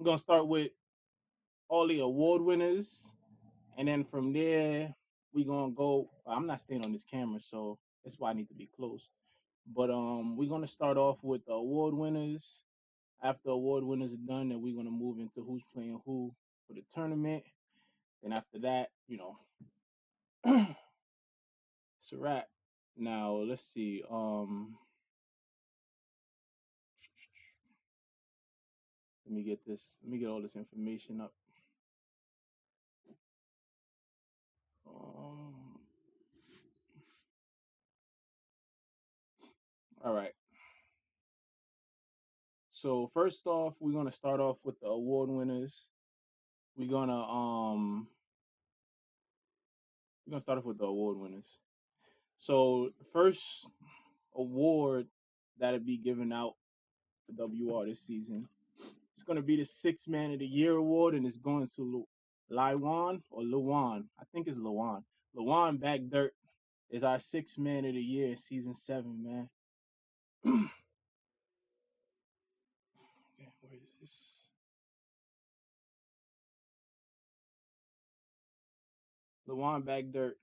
gonna start with all the award winners, and then from there we gonna go. I'm not staying on this camera, so that's why I need to be close. But we're gonna start off with the award winners. After award winners are done, then we're gonna move into who's playing who for the tournament. And after that, it's a wrap. Now let's see. Let me get this. Let me get all this information up. Um, all right. So first off, we're gonna start off with the award winners. We're gonna um we're gonna start off with the award winners. So the first award that'll be given out for WR this season, it's gonna be the Six Man of the Year award, and it's going to Laiwan or Luwan. I think it's Luwan. Luwan Back Dirt is our Six Man of the Year in season 7, man. Where is this? Luwan Back Dirt.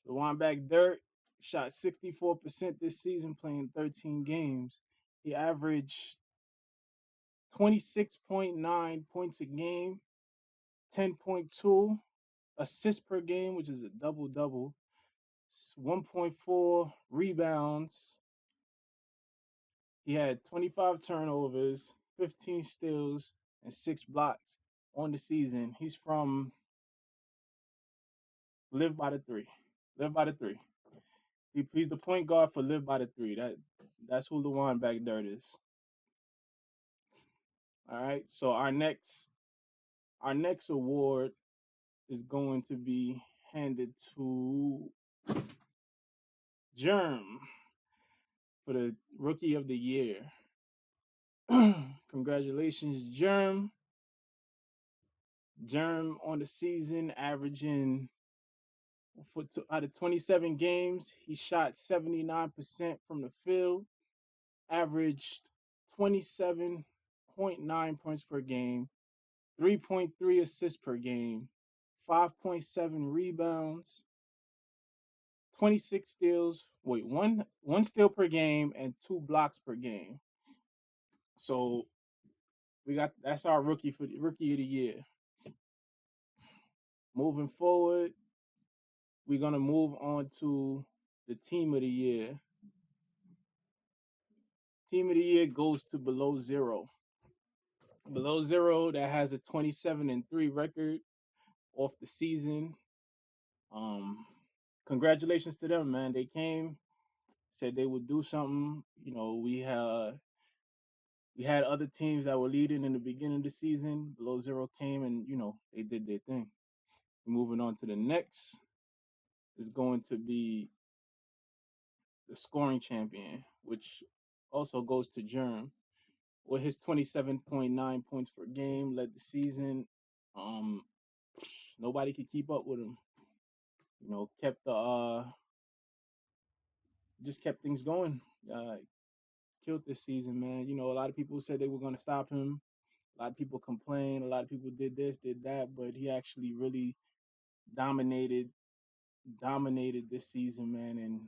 Luwan Back Dirt shot 64% this season, playing 13 games. He averaged 26.9 points a game, 10.2 assists per game, which is a double double, 1.4 rebounds. He had 25 turnovers, 15 steals, and 6 blocks on the season. He's from Live by the Three. Live by the Three. He's the point guard for Live by the Three. That's who Luwan Back Dirt is. All right. So our next award is going to be handed to Germ for the Rookie of the Year. Congratulations, Germ. Germ on the season, averaging out of 27 games, he shot 79% from the field, averaged 27.9 points per game, 3.3 assists per game, 5.7 rebounds, 26 steals. Wait, one steal per game and 2 blocks per game. So that's our rookie for the Rookie of the Year. Moving forward, we're gonna move on to the Team of the Year. Team of the Year goes to Below Zero. Below Zero that has a 27-3 record off the season. Um, Congratulations to them, man. They came, said they would do something. We had other teams that were leading in the beginning of the season. Below Zero came and they did their thing. Moving on to the next is going to be the scoring champion, which also goes to Germ with his 27.9 points per game, led the season. Um, Nobody could keep up with him. Kept the just kept things going. Killed this season, man. A lot of people said they were gonna stop him. A lot of people complained. A lot of people did this, did that, but he actually really dominated this season, man. And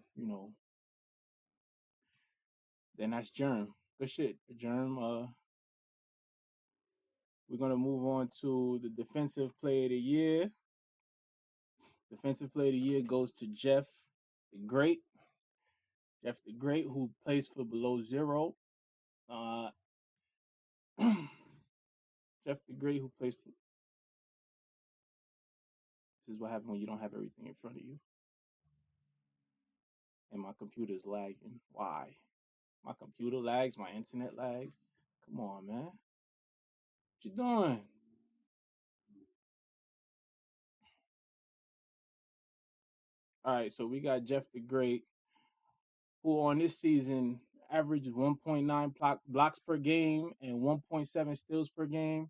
then that's Germ. Good shit, Germ. We're gonna move on to the Defensive Player of the Year. Defensive Player of the Year goes to Jeff the Great. Jeff the Great, who plays for Below Zero. Uh, Jeff the Great, who plays for. This is what happens when you don't have everything in front of you. And my computer is lagging. Why? My computer lags, my internet lags. Come on, man. What you doing? All right, so we got Jeff the Great, who on this season averaged 1.9 blocks per game and 1.7 steals per game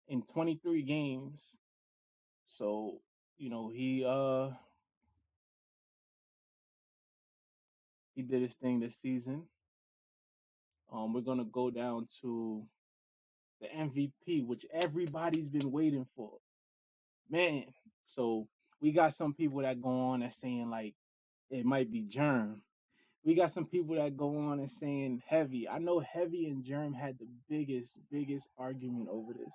in 23 games. So, he did his thing this season. We're gonna go down to the MVP, which everybody's been waiting for. Man, so we got some people that go on and saying like it might be Germ. We got some people that go on and saying Heavy. I know Heavy and Germ had the biggest argument over this.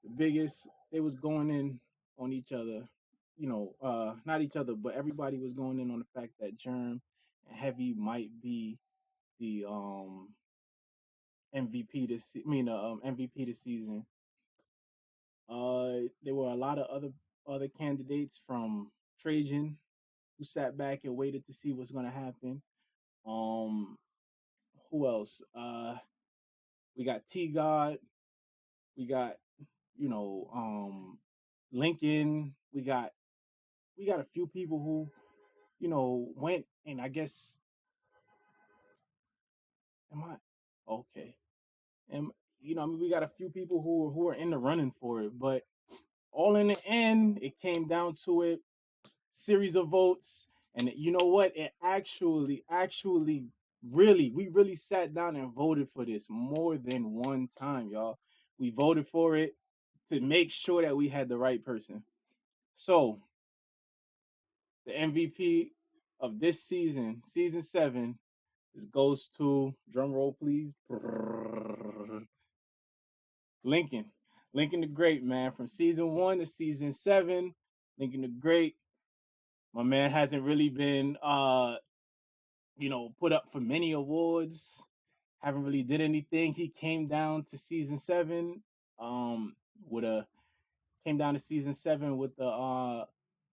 The biggest, they was going in on each other. Not each other, but everybody was going in on the fact that Germ and Heavy might be the MVP MVP this season. There were a lot of other candidates from Trajan who sat back and waited to see what's gonna happen. Um, who else? We got T God. We got you know Lincoln. We got a few people who went, and I guess am I okay? And I mean, we got a few people who are in the running for it, but all in the end, it came down to it. Series of votes, and you know what? It actually, really, we really sat down and voted for this more than one time, y'all. We voted for it to make sure that we had the right person. So the MVP of this season, season 7, is goes to drum roll, please. Lincoln. Lincoln the Great, man. From season 1 to season 7, Lincoln the Great. My man hasn't really been put up for many awards. Haven't really did anything. He came down to season 7 with a came down to season 7 with the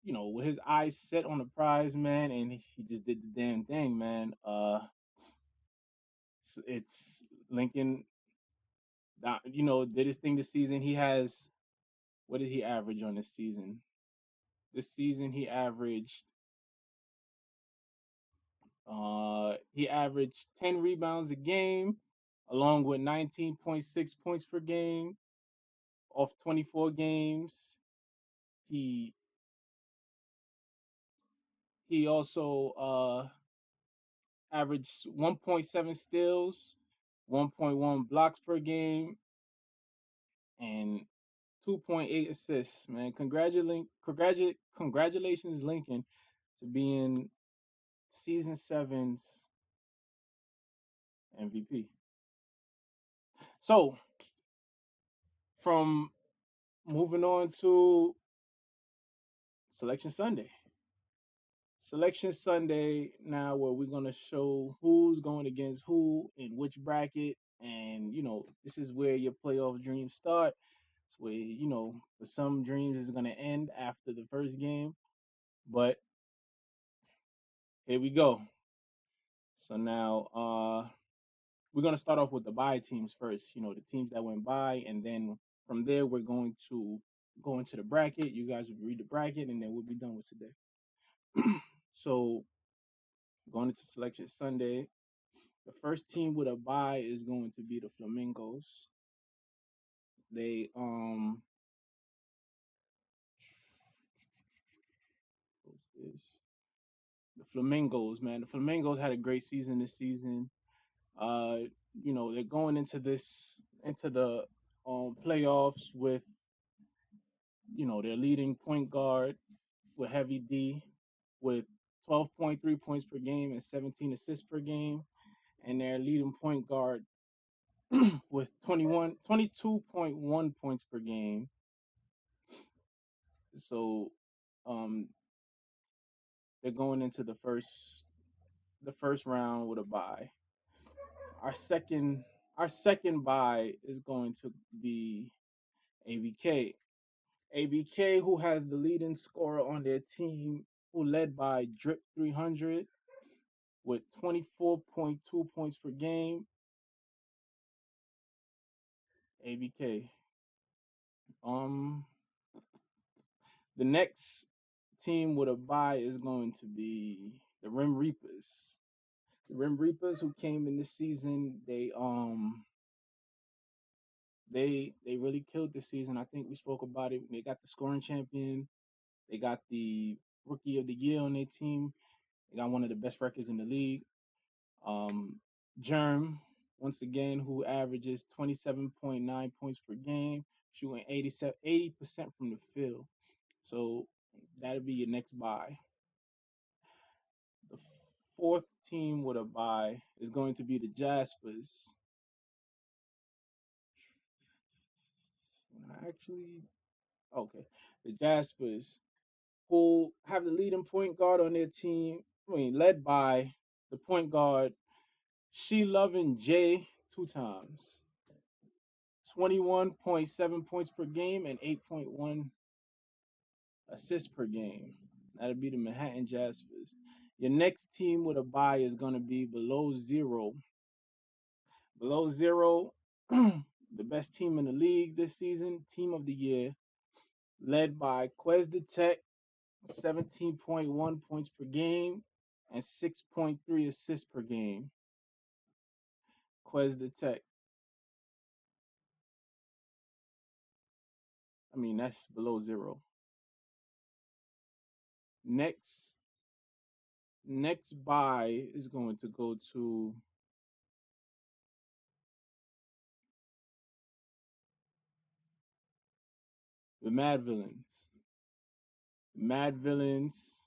with his eyes set on the prize, man, and he just did the damn thing, man. It's Lincoln did his thing this season. He has, what did he average on this season? This season he averaged 10 rebounds a game, along with 19.6 points per game off 24 games. He he also averaged 1.7 steals, 1.1 blocks per game, and 2.8 assists. Man, congratulations, Lincoln, to being season 7's MVP. So, from moving on to Selection Sunday. Selection Sunday now, where we're gonna show who's going against who in which bracket, and this is where your playoff dreams start. It's where for some dreams it's gonna end after the first game, but here we go. So now we're gonna start off with the bye teams first. The teams that went by, and then from there we're going to go into the bracket. You guys will read the bracket, and then we'll be done with today. So going into Selection Sunday, the first team with a bye is going to be the Flamingos. They the Flamingos, man. The Flamingos had a great season this season. They're going into the playoffs with their leading point guard with Heavy D with 12.3 points per game and 17 assists per game, and their leading point guard with 22.1 points per game. So they're going into the first round with a bye. Our second bye is going to be ABK. ABK, who has the leading scorer on their team, who led by Drip 300 with 24.2 points per game. ABK. The next team with a bye is going to be the Rim Reapers. The Rim Reapers, who came in this season, they really killed this season. I think we spoke about it. They got the scoring champion. They got the rookie of the year on their team. They got one of the best records in the league. Germ once again, who averages 27.9 points per game, shooting 80% from the field. So that'll be your next buy. The fourth team with a buy is going to be the Jaspers. Actually, okay. The Jaspers, who have the leading point guard on their team, led by the point guard, She Lovin' J 2 times. 21.7 points per game and 8.1 assists per game. That'll be the Manhattan Jaspers. Your next team with a buy is going to be below zero. Below zero, the best team in the league this season, team of the year, led by Quez the Tech, 17.1 points per game and 6.3 assists per game. Quez the Tech. That's below zero. Next buy is going to go to the Mad Villains. Mad Villains,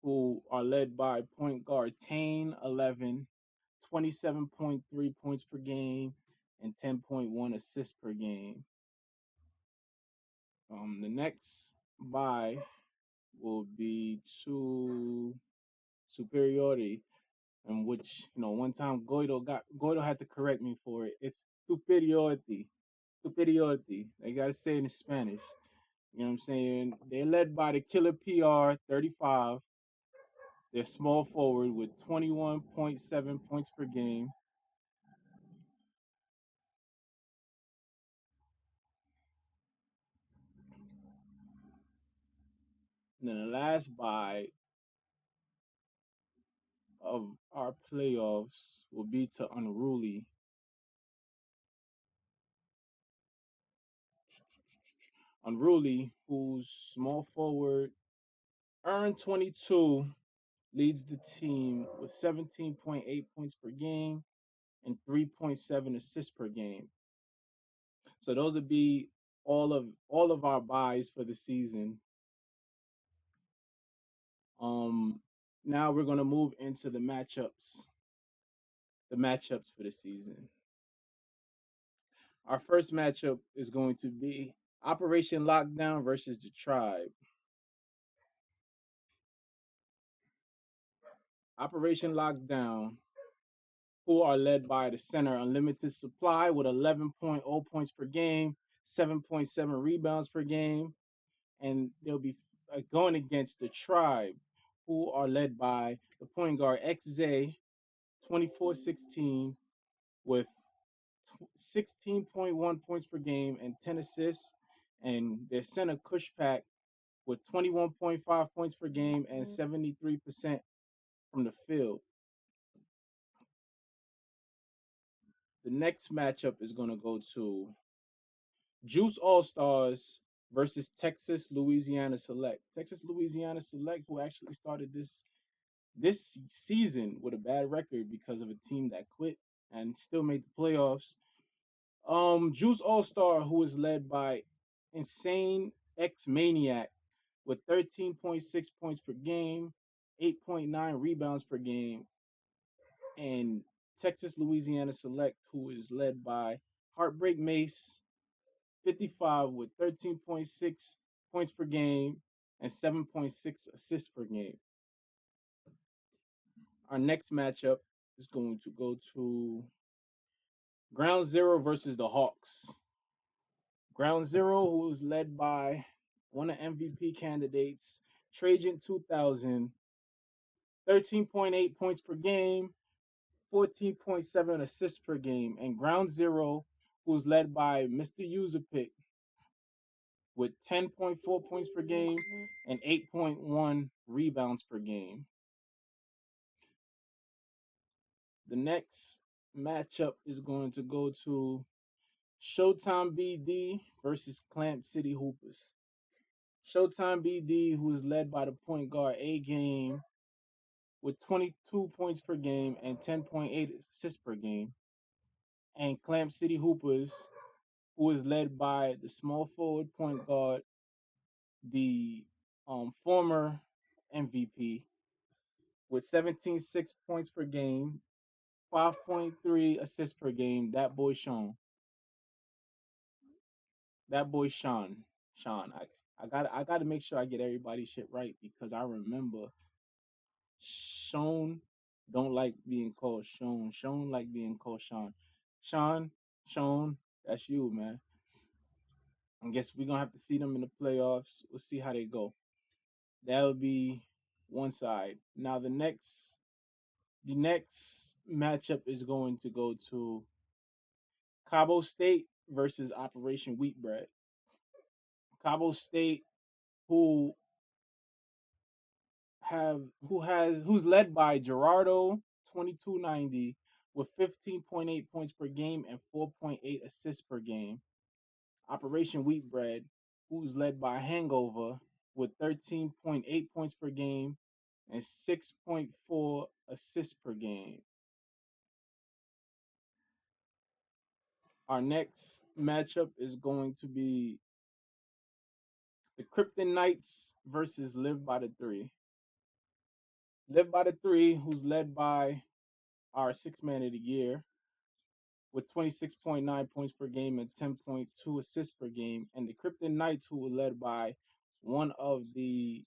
who are led by point guard Tane 11, 27.3 points per game and 10.1 assists per game. The next buy will be to Superiority, in which one time Goido had to correct me for it. It's Superiority. Superiority. They gotta say it in Spanish. You know what I'm saying? They're led by the Killer PR 35. They're small forward with 21.7 points per game. And then the last buy of our playoffs will be to Unruly. Unruly, who's small forward, earned 22, leads the team with 17.8 points per game and 3.7 assists per game. So those would be all of our buys for the season. Now we're gonna move into the matchups. The matchups for the season. Our first matchup is going to be Operation Lockdown versus the Tribe. Operation Lockdown, who are led by the center Unlimited Supply with 11.0 points per game, 7.7 rebounds per game, and they'll be going against the Tribe, who are led by the point guard XZ, 24-16, with 16.1 points per game and 10 assists, and their center Cushpack with 21.5 points per game and 73% from the field. The next matchup is going to go to Juice All Stars versus Texas Louisiana Select. Texas Louisiana Select, who actually started this season with a bad record because of a team that quit and still made the playoffs. Juice All Star, who is led by Insane X Maniac with 13.6 points per game, 8.9 rebounds per game, and Texas Louisiana Select, who is led by Heartbreak Mace, 55 with 13.6 points per game and 7.6 assists per game. Our next matchup is going to go to Ground Zero versus the Hawks. Ground Zero, who is led by one of MVP candidates, Trajan 2000, 13.8 points per game, 14.7 assists per game, and Ground Zero, who's led by Mr. User Pick with 10.4 points per game and 8.1 rebounds per game. The next matchup is going to go to Showtime BD versus Clamp City Hoopers. Showtime BD, who is led by the point guard A Game, with 22 points per game and 10.8 assists per game. And Clamp City Hoopers, who is led by the small forward point guard, the former MVP, with 17.6 points per game, 5.3 assists per game. That boy Sean. That boy Sean. Sean. I gotta make sure I get everybody's shit right because I remember Sean don't like being called Sean. Sean like being called Sean. Sean, Sean, that's you, man. I guess we're gonna have to see them in the playoffs. We'll see how they go. That'll be one side. Now the next matchup is going to go to Cabo State versus Operation Wheatbread. Cabo State, who who's led by Gerardo 2290 with 15.8 points per game and 4.8 assists per game. Operation Wheatbread, who's led by Hangover with 13.8 points per game and 6.4 assists per game. Our next matchup is going to be the Krypton Knights versus Live by the Three. Live by the Three, who's led by our sixth man of the year with 26.9 points per game and 10.2 assists per game. And the Krypton Knights, who were led by one of the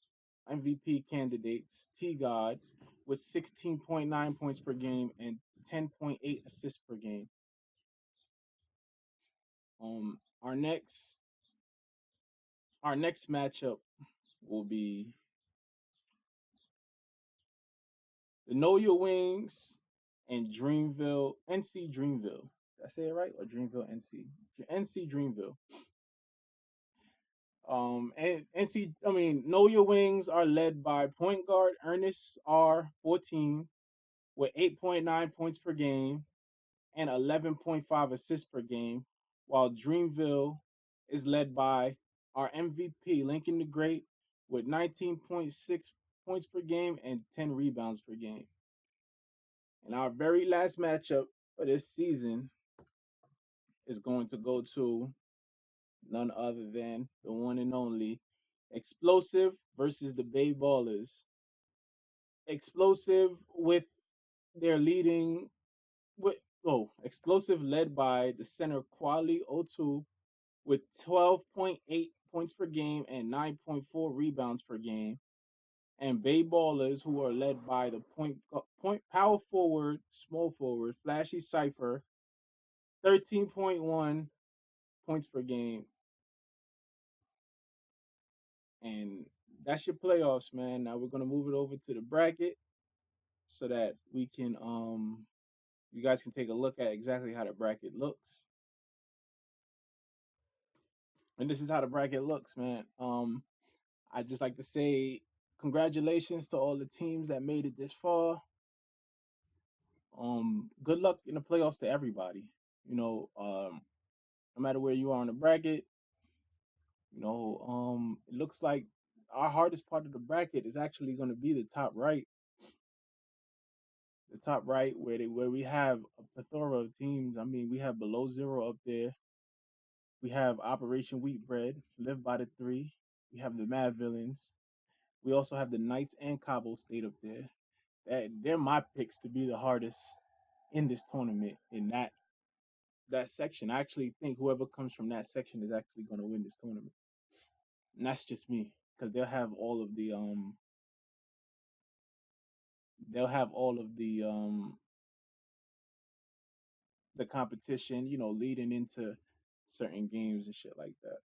MVP candidates, T God, with 16.9 points per game and 10.8 assists per game. Our next matchup will be the Know Your Wings and Dreamville, NC Dreamville. Did I say it right? Or Dreamville NC? NC Dreamville. And NC, Know Your Wings are led by point guard Ernest R14 with 8.9 points per game and 11.5 assists per game, while Dreamville is led by our MVP Lincoln the Great with 19.6 points per game and 10 rebounds per game. And our very last matchup for this season is going to go to none other than the one and only Explosive versus the Bay Ballers. Explosive with their leading with Explosive led by the center Quali O2 with 12.8 points per game and 9.4 rebounds per game. And Bay Ballers, who are led by the point power forward, small forward, Flashy Cipher, 13.1 points per game. And that's your playoffs, man. Now we're gonna move it over to the bracket so that we can you guys can take a look at exactly how the bracket looks. And this is how the bracket looks, man. I just like to say congratulations to all the teams that made it this far. Good luck in the playoffs to everybody. No matter where you are in the bracket, it looks like our hardest part of the bracket is actually going to be the top right. The top right, where we have a plethora of teams. I mean, we have Below Zero up there. We have Operation Wheatbread, Live by the Three. We have the Mad Villains. We also have the Knights and Cabo State up there. They're my picks to be the hardest in this tournament in that section. I actually think whoever comes from that section is actually going to win this tournament. And that's just me because they'll have all of the competition, leading into certain games and shit like that.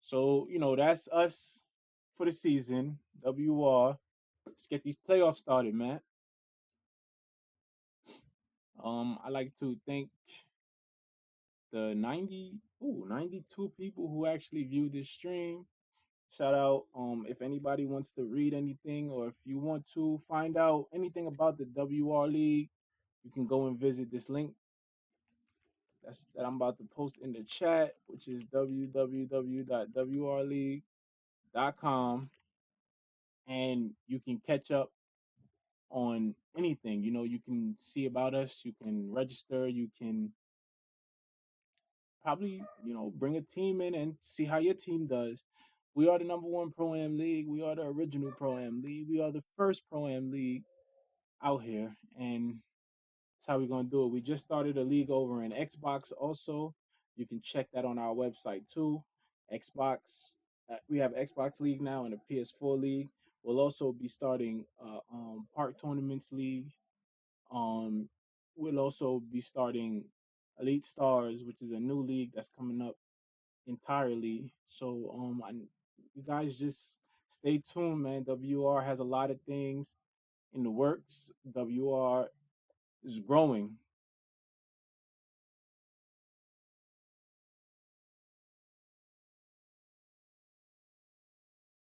So, that's us for the season. WR. Let's get these playoffs started, man. I like to thank the 92 people who actually viewed this stream. Shout out. If anybody wants to read anything or if you want to find out anything about the WR League, you can go and visit this link that I'm about to post in the chat, which is www.wrleague.com, and you can catch up on anything. You know, you can see about us, you can register, you can probably, you know, bring a team in and see how your team does. We are the number one pro am league. We are the original pro am league. We are the first pro am league out here, and that's how we're gonna do it. We just started a league over in Xbox. Also, you can check that on our website too. Xbox. We have Xbox League now and a PS4 League. We'll also be starting Park Tournaments League. Um, we'll also be starting Elite Stars, which is a new league that's coming up entirely. So you guys just stay tuned, man. WR has a lot of things in the works. WR is growing.